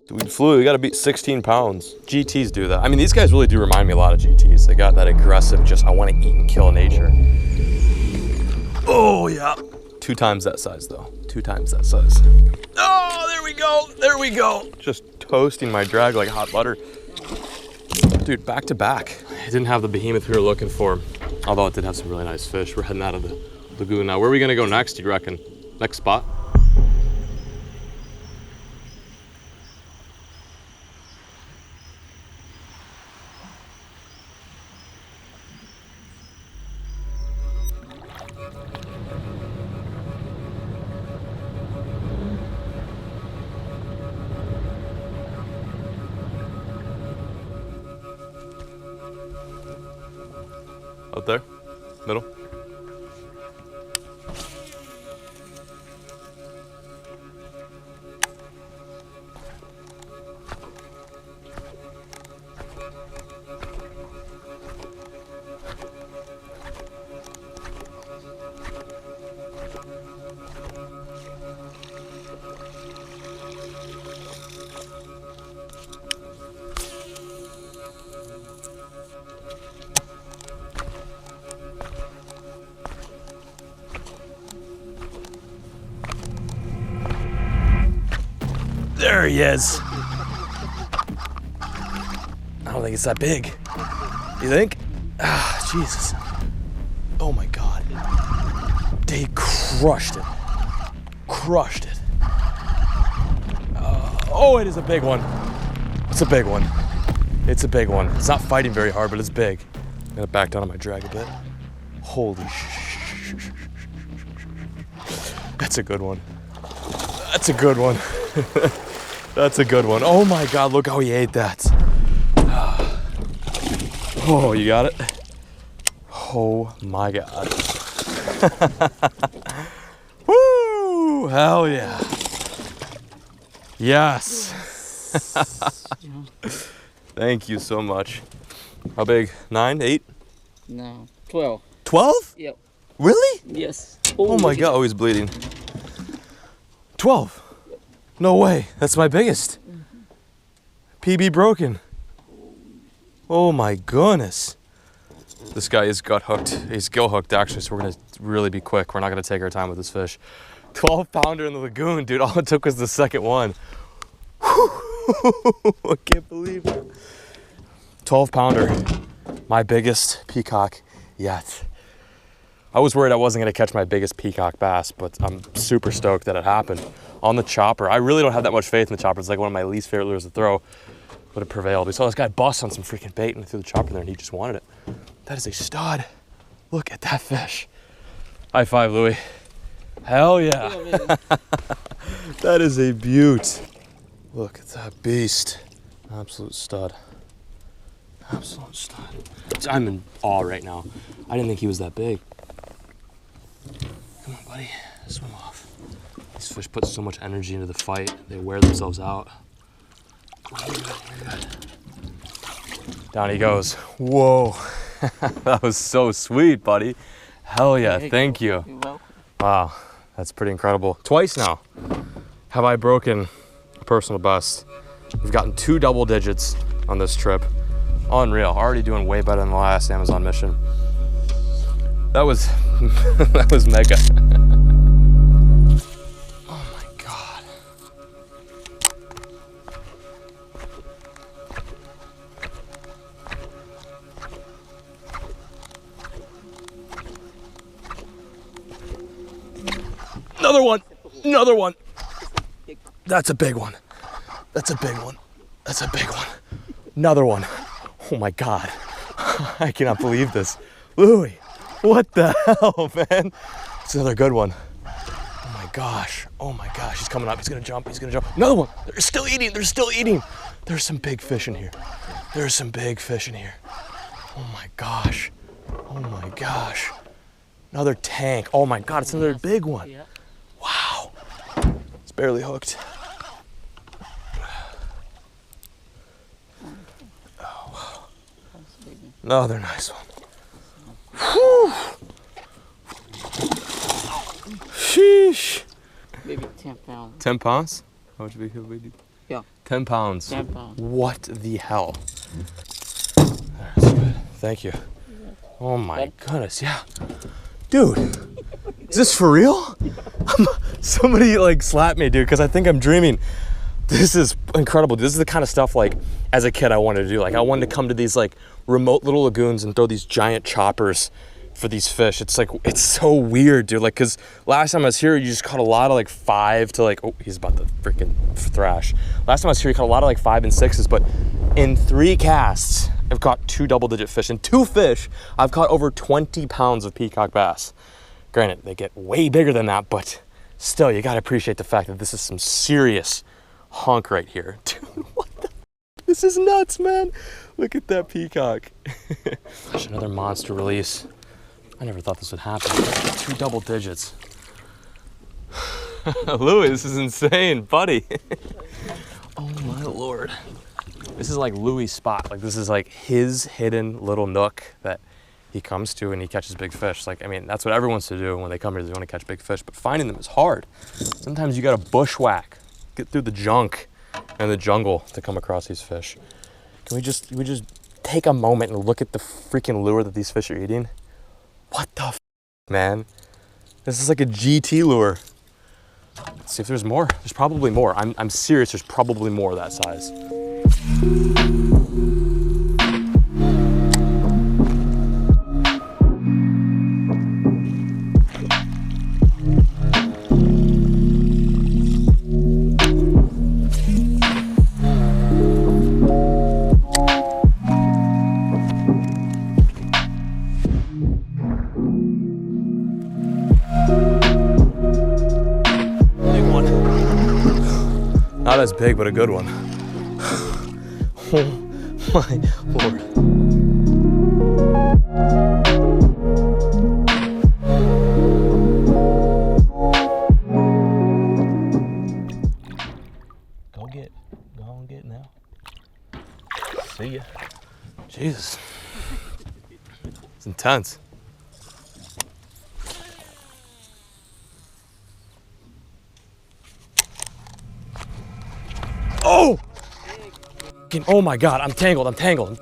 Dude, fluid, you gotta beat 16 pounds. GTs do that. I mean, these guys really do remind me a lot of GTs. They got that aggressive, just I want to eat and kill nature. Oh, yeah. 2 times that size, though. 2 times that size. Oh, there we go. There we go. Just toasting my drag like hot butter. Dude, back to back. I didn't have the behemoth we were looking for, although it did have some really nice fish. We're heading out of the lagoon now. Where are we gonna go next, do you reckon? Next spot? Out there, middle. There he is. I don't think it's that big. You think? Ah, Jesus. Oh my God. They crushed it. Crushed it. Oh, it is a big one. It's a big one. It's a big one. It's not fighting very hard, but it's big. I'm gonna back down on my drag a bit. Holy sh! That's a good one. That's a good one. That's a good one. Oh my God, look how he ate that. Oh, you got it? Oh my God. Woo! Hell yeah. Yes. Thank you so much. How big? 9, 8? No, 12. 12? Yep. Really? Yes. Oh my God, oh, he's bleeding. 12? No way, that's my biggest. PB broken. Oh my goodness. This guy is gut hooked. He's gill hooked actually, so we're gonna really be quick. We're not gonna take our time with this fish. 12 pounder in the lagoon, dude. All it took was the second one. I can't believe it. 12 pounder, my biggest peacock yet. I was worried I wasn't gonna catch my biggest peacock bass, but I'm super stoked that it happened. On the chopper, I really don't have that much faith in the chopper. It's like one of my least favorite lures to throw, but it prevailed. We saw this guy bust on some freaking bait and threw the chopper there and he just wanted it. That is a stud. Look at that fish. High five, Louie. Hell yeah. That is a beaut. Look at that beast. Absolute stud. Absolute stud. I'm in awe right now. I didn't think he was that big. Come on, buddy. Swim off. These fish put so much energy into the fight. They wear themselves out. You're good, you're good. Down he goes. Whoa. That was so sweet, buddy. Hell yeah, thank you. You're welcome. Wow, that's pretty incredible. Twice now have I broken a personal best. We've gotten 2 double digits on this trip. Unreal, already doing way better than the last Amazon mission. That was, that was mega. Oh my God. Another one, another one. That's a big one. That's a big one. That's a big one. Another one. Oh my God. I cannot believe this. Louie, what the hell, man? It's another good one. Oh my gosh. Oh my gosh. He's coming up. He's gonna jump. He's gonna jump. Another one. They're still eating. They're still eating. There's some big fish in here. There's some big fish in here. Oh my gosh. Oh my gosh. Another tank. Oh my God. It's another big one. Yeah. Wow. It's barely hooked. Another nice one. Whew. Sheesh. Maybe 10 pounds. 10 pounds? How much big? Yeah. 10 pounds. 10 pounds. What the hell? That's good. Thank you. Oh my goodness, yeah. Dude, is this for real? Somebody like slapped me, dude, because I think I'm dreaming. This is incredible. This is the kind of stuff like as a kid I wanted to do. Like I wanted to come to these like remote little lagoons and throw these giant choppers for these fish. It's like, it's so weird, dude. Like, cause last time I was here, you just caught a lot of like 5 to like, oh, he's about to freaking thrash. Last time I was here, you caught a lot of like 5 and 6s, but in 3 casts, I've caught 2 double-digit fish. In 2 fish, I've caught over 20 pounds of peacock bass. Granted, they get way bigger than that, but still, you gotta appreciate the fact that this is some serious hunk right here. Dude, what the? This is nuts, man. Look at that peacock. Gosh, another monster release. I never thought this would happen. 2 double digits. Louis, this is insane, buddy. Oh my Lord. This is like Louis' spot. Like this is like his hidden little nook that he comes to and he catches big fish. Like, I mean, that's what everyone wants to do when they come here. They want to catch big fish, but finding them is hard. Sometimes you got to bushwhack, get through the junk and the jungle to come across these fish. Can we just take a moment and look at the freaking lure that these fish are eating? What the f, man? This is like a GT lure. Let's see if there's more. There's probably more. I'm serious, there's probably more of that size. Not as big, but a good one. Oh my Lord. Go and get now. See ya. Jesus. It's intense. Oh! Oh my God, I'm tangled, I'm tangled.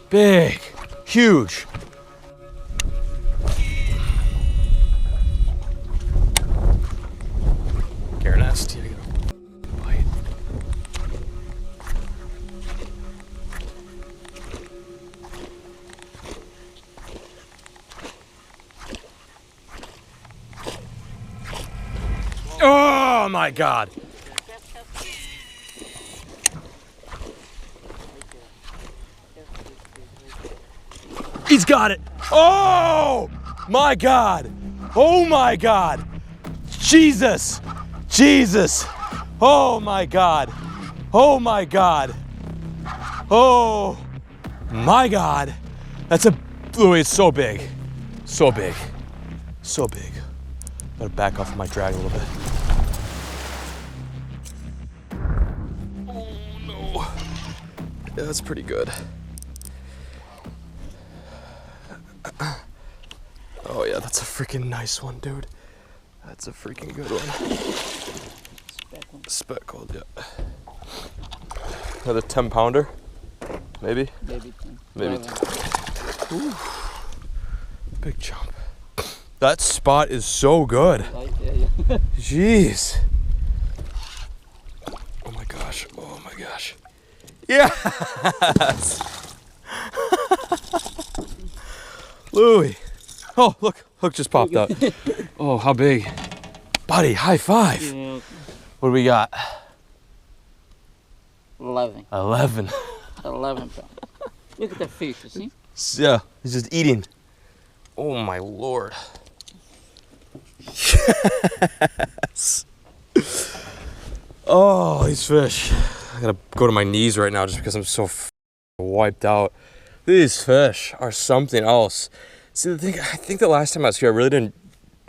Big, huge. Care nest, here you go. Bite. Oh my God. He's got it. Oh my God. Oh my God. Jesus. Jesus. Oh my God. Oh my God. Oh my God. That's a, Louis, it's so big. So big. So big. Gotta back off my drag a little bit. Oh no. Yeah, that's pretty good. Oh yeah, that's a freaking nice one, dude. That's a freaking good one. Speckled, yeah. Another 10 pounder, maybe? Maybe 10. Maybe 10. Ooh. Big jump. That spot is so good. Jeez. Oh my gosh, oh my gosh. Yes! Louis. Oh, look, hook just popped up. Oh, how big. Buddy, high five. Yeah. What do we got? 11. 11. 11 pounds. Look at the fish, you see? Yeah, he's just eating. Oh my Lord. Yes. Oh, these fish. I gotta go to my knees right now just because I'm so wiped out. These fish are something else. See, the thing, I think the last time I was here, I really didn't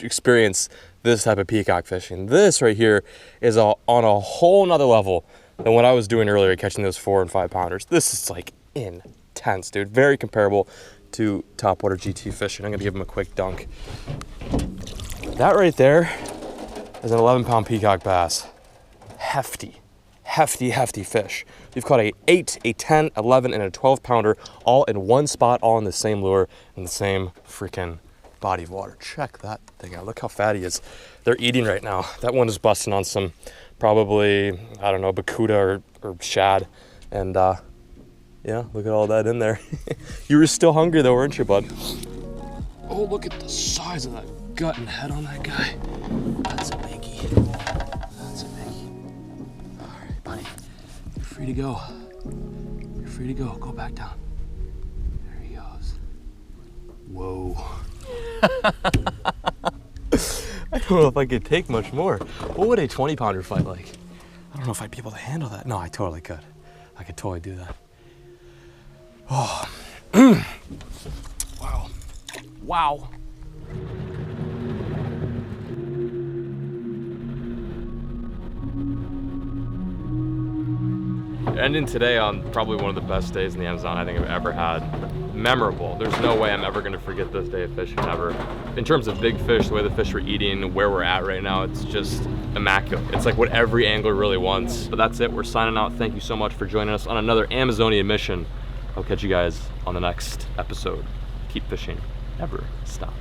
experience this type of peacock fishing. This right here is on a whole nother level than what I was doing earlier, catching those 4 and 5 pounders. This is like intense, dude. Very comparable to topwater GT fishing. I'm gonna give him a quick dunk. That right there is an 11-pound peacock bass. Hefty, hefty, hefty fish. We've caught a 8, a 10, 11, and a 12-pounder all in one spot, all in the same lure, in the same freaking body of water. Check that thing out. Look how fat he is. They're eating right now. That one is busting on some probably, I don't know, Bakuda or shad. And yeah, look at all that in there. You were still hungry though, weren't you, bud? Oh, look at the size of that gut and head on that guy. That's a biggie. That's a biggie. All right, buddy. You're free to go. You're free to go. Go back down. There he goes. Whoa. I don't know if I could take much more. What would a 20-pounder fight like? I don't know if I'd be able to handle that. No, I totally could. I could totally do that. Oh. Wow. Wow. Ending today on probably one of the best days in the Amazon I think I've ever had. Memorable. There's no way I'm ever gonna forget this day of fishing, ever. In terms of big fish, the way the fish are eating, where we're at right now, it's just immaculate. It's like what every angler really wants. But that's it, we're signing out. Thank you so much for joining us on another Amazonian mission. I'll catch you guys on the next episode. Keep fishing, never stop.